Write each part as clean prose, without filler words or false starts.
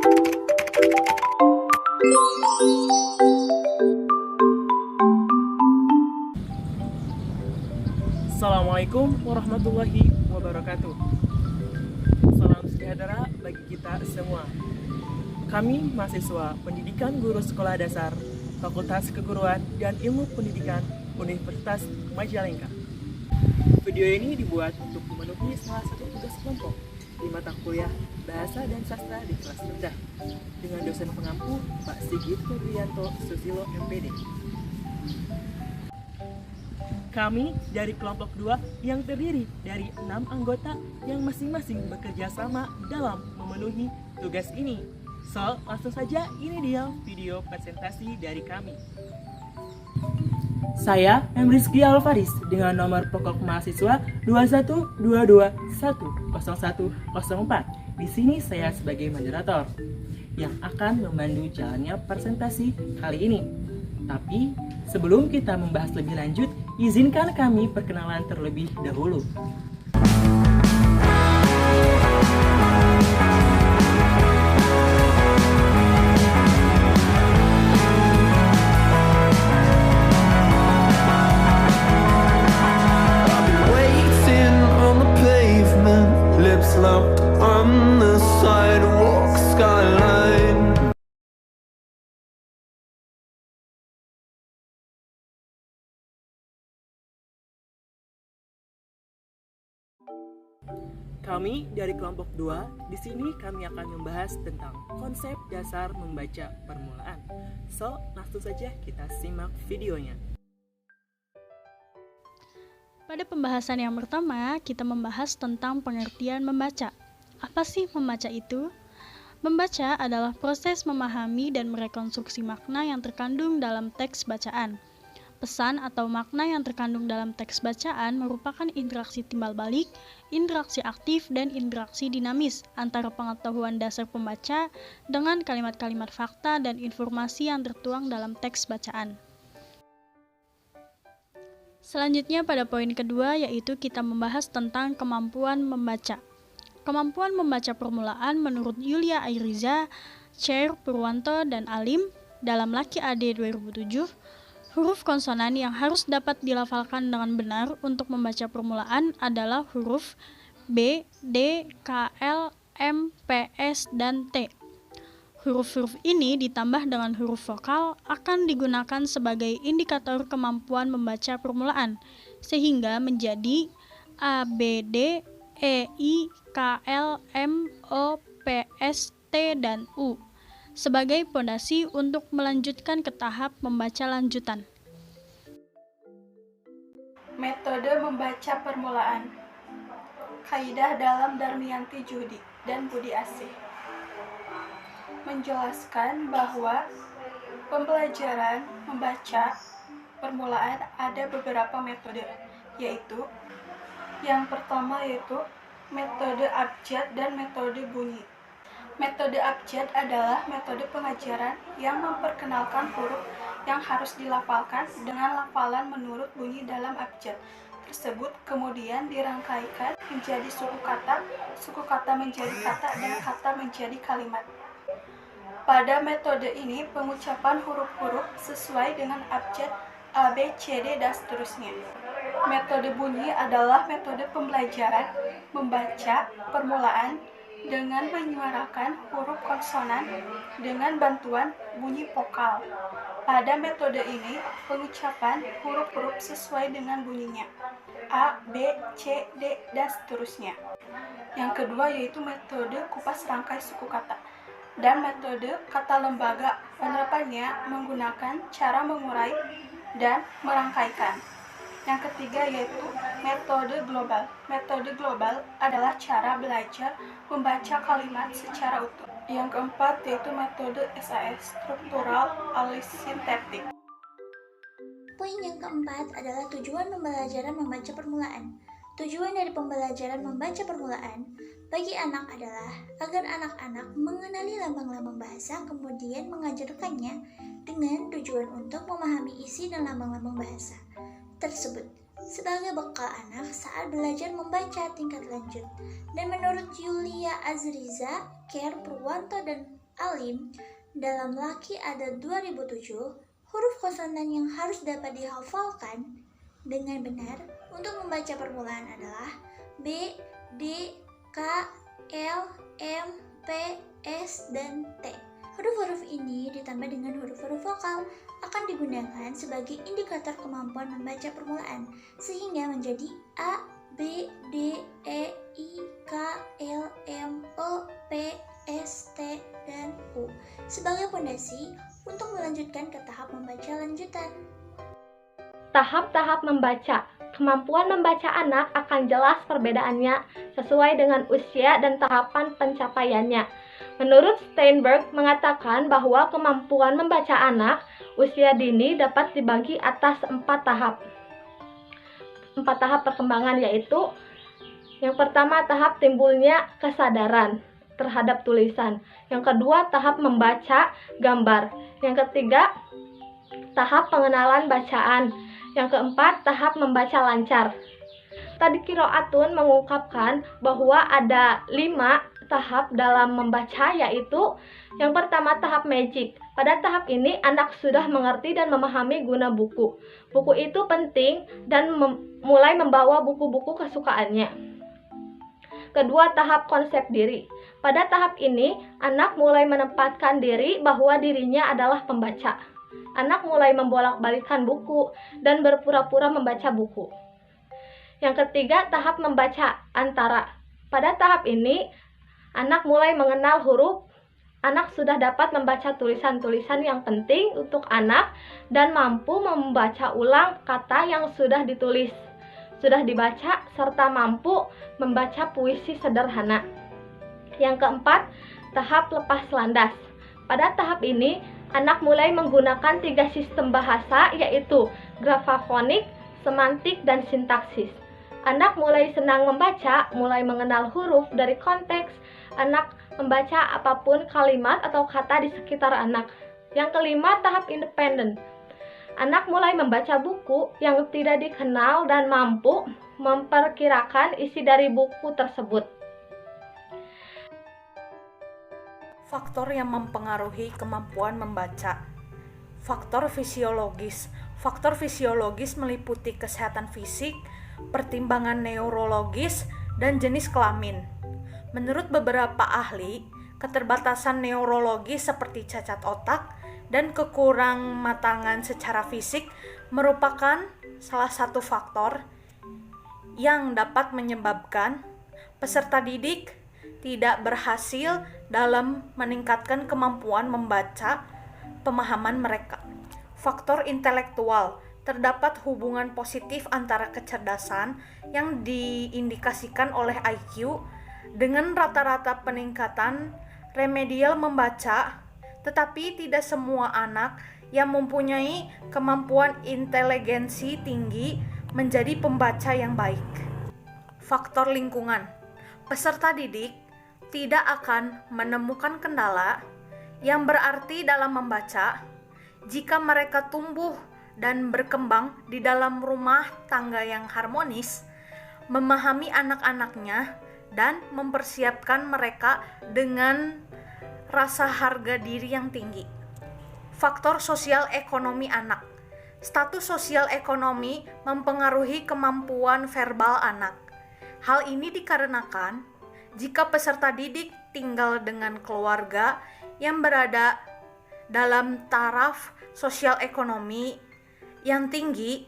Assalamualaikum warahmatullahi wabarakatuh. Salam sejahtera bagi kita semua. Kami mahasiswa Pendidikan Guru Sekolah Dasar Fakultas Keguruan dan Ilmu Pendidikan Universitas Majalengka. Video ini dibuat untuk memenuhi salah satu tugas kelompok di mata kuliah Bahasa dan Sastra di kelas rendah dengan dosen pengampu Pak Sigit Febrianto Susilo MPD. Kami dari kelompok 2 yang terdiri dari 6 anggota yang masing-masing bekerja sama dalam memenuhi tugas ini. So, langsung saja ini dia video presentasi dari kami. Saya Rizky Alvaris dengan nomor pokok mahasiswa 212210104. Di sini saya sebagai moderator yang akan memandu jalannya presentasi kali ini. Tapi sebelum kita membahas lebih lanjut, izinkan kami perkenalan terlebih dahulu. Locked on the sidewalk skyline. Kami dari kelompok 2, di sini kami akan membahas tentang konsep dasar membaca permulaan. So, langsung saja kita simak videonya. Pada pembahasan yang pertama, kita membahas tentang pengertian membaca. Apa sih membaca itu? Membaca adalah proses memahami dan merekonstruksi makna yang terkandung dalam teks bacaan. Pesan atau makna yang terkandung dalam teks bacaan merupakan interaksi timbal balik, interaksi aktif, dan interaksi dinamis antara pengetahuan dasar pembaca dengan kalimat-kalimat fakta dan informasi yang tertuang dalam teks bacaan. Selanjutnya pada poin kedua yaitu kita membahas tentang kemampuan membaca. Kemampuan membaca permulaan menurut Yulia Airiza, Chair Purwanto dan Alim dalam Laki AD 2007, huruf konsonan yang harus dapat dilafalkan dengan benar untuk membaca permulaan adalah huruf B, D, K, L, M, P, S, dan T. Huruf-huruf ini ditambah dengan huruf vokal akan digunakan sebagai indikator kemampuan membaca permulaan, sehingga menjadi A, B, D, E, I, K, L, M, O, P, S, T, dan U, sebagai pondasi untuk melanjutkan ke tahap membaca lanjutan. Metode membaca permulaan. Kaidah dalam Darmianti Judi dan Budi Asih menjelaskan bahwa pembelajaran membaca permulaan ada beberapa metode, yaitu yang pertama yaitu metode abjad dan metode bunyi. Metode abjad adalah metode pengajaran yang memperkenalkan huruf yang harus dilafalkan dengan lafalan menurut bunyi dalam abjad tersebut, kemudian dirangkaikan menjadi suku kata menjadi kata, dan kata menjadi kalimat. Pada metode ini, pengucapan huruf-huruf sesuai dengan abjad A, B, C, D, dan seterusnya. Metode bunyi adalah metode pembelajaran membaca permulaan dengan menyuarakan huruf konsonan dengan bantuan bunyi vokal. Pada metode ini, pengucapan huruf-huruf sesuai dengan bunyinya A, B, C, D, dan seterusnya. Yang kedua yaitu metode kupas rangkai suku kata dan metode kata lembaga. Penerapannya menggunakan cara mengurai dan merangkaikan. Yang ketiga yaitu metode global. Metode global adalah cara belajar membaca kalimat secara utuh. Yang keempat yaitu metode SAS, struktural alisintaktik. Poin yang keempat adalah tujuan pembelajaran membaca permulaan. Tujuan dari pembelajaran membaca permulaan bagi anak adalah agar anak-anak mengenali lambang-lambang bahasa, kemudian mengajarkannya dengan tujuan untuk memahami isi dan lambang-lambang bahasa tersebut sebagai bekal anak saat belajar membaca tingkat lanjut. Dan menurut Yulia Azriza, Ker Purwanto, dan Alim, dalam Laki Ada 2007, huruf konsonan yang harus dapat dihafalkan dengan benar untuk membaca permulaan adalah B, D, K, L, M, P, S, dan T. Huruf-huruf ini ditambah dengan huruf-huruf vokal akan digunakan sebagai indikator kemampuan membaca permulaan, sehingga menjadi A, B, D, E, I, K, L, M, O, P, S, T, dan U sebagai fondasi untuk melanjutkan ke tahap membaca lanjutan. Tahap-tahap membaca. Kemampuan membaca anak akan jelas perbedaannya sesuai dengan usia dan tahapan pencapaiannya. Menurut Steinberg mengatakan bahwa kemampuan membaca anak usia dini dapat dibagi atas 4 tahap. 4 tahap perkembangan yaitu yang pertama tahap timbulnya kesadaran terhadap tulisan. Yang kedua tahap membaca gambar. Yang ketiga tahap pengenalan bacaan. Yang keempat, tahap membaca lancar. Tadi Qiroatun mengungkapkan bahwa ada 5 tahap dalam membaca, yaitu yang pertama tahap magic. Pada tahap ini, anak sudah mengerti dan memahami guna buku. Buku itu penting dan mulai membawa buku-buku kesukaannya. Kedua, tahap konsep diri. Pada tahap ini, anak mulai menempatkan diri bahwa dirinya adalah pembaca. Anak mulai membolak-balikkan buku dan berpura-pura membaca buku. Yang ketiga, tahap membaca antara. Pada tahap ini, anak mulai mengenal huruf. Anak sudah dapat membaca tulisan-tulisan yang penting untuk anak dan mampu membaca ulang kata yang sudah ditulis, sudah dibaca, serta mampu membaca puisi sederhana. Yang keempat, tahap lepas landas. Pada tahap ini, anak mulai menggunakan 3 sistem bahasa, yaitu grafafonik, semantik, dan sintaksis. Anak mulai senang membaca, mulai mengenal huruf dari konteks. Anak membaca apapun kalimat atau kata di sekitar anak. Yang kelima, tahap independen. Anak mulai membaca buku yang tidak dikenal dan mampu memperkirakan isi dari buku tersebut. Faktor yang mempengaruhi kemampuan membaca. Faktor fisiologis. Faktor fisiologis meliputi kesehatan fisik, pertimbangan neurologis, dan jenis kelamin. Menurut beberapa ahli, keterbatasan neurologis seperti cacat otak dan kekurangmatangan secara fisik merupakan salah satu faktor yang dapat menyebabkan peserta didik tidak berhasil dalam meningkatkan kemampuan membaca pemahaman mereka. Faktor intelektual. Terdapat hubungan positif antara kecerdasan yang diindikasikan oleh IQ dengan rata-rata peningkatan remedial membaca, tetapi tidak semua anak yang mempunyai kemampuan inteligensi tinggi menjadi pembaca yang baik. Faktor lingkungan. Peserta didik tidak akan menemukan kendala yang berarti dalam membaca jika mereka tumbuh dan berkembang di dalam rumah tangga yang harmonis, memahami anak-anaknya, dan mempersiapkan mereka dengan rasa harga diri yang tinggi. Faktor sosial ekonomi anak. Status sosial ekonomi mempengaruhi kemampuan verbal anak. Hal ini dikarenakan jika peserta didik tinggal dengan keluarga yang berada dalam taraf sosial ekonomi yang tinggi,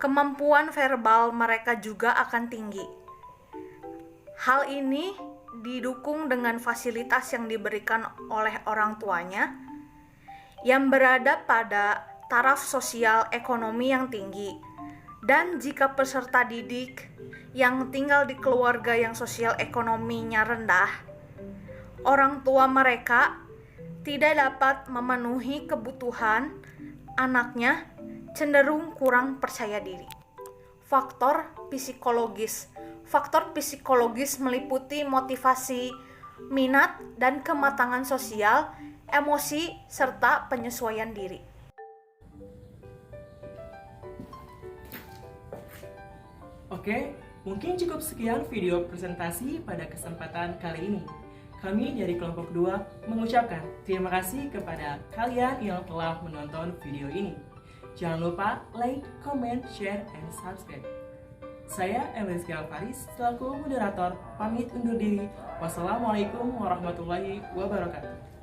kemampuan verbal mereka juga akan tinggi. Hal ini didukung dengan fasilitas yang diberikan oleh orang tuanya yang berada pada taraf sosial ekonomi yang tinggi. Dan jika peserta didik yang tinggal di keluarga yang sosial ekonominya rendah, orang tua mereka tidak dapat memenuhi kebutuhan anaknya, cenderung kurang percaya diri. Faktor psikologis. Faktor psikologis meliputi motivasi, minat, dan kematangan sosial, emosi, serta penyesuaian diri. Oke, mungkin cukup sekian video presentasi pada kesempatan kali ini. Kami dari kelompok 2 mengucapkan terima kasih kepada kalian yang telah menonton video ini. Jangan lupa like, comment, share, and subscribe. Saya Emil Faris selaku moderator pamit undur diri. Wassalamualaikum warahmatullahi wabarakatuh.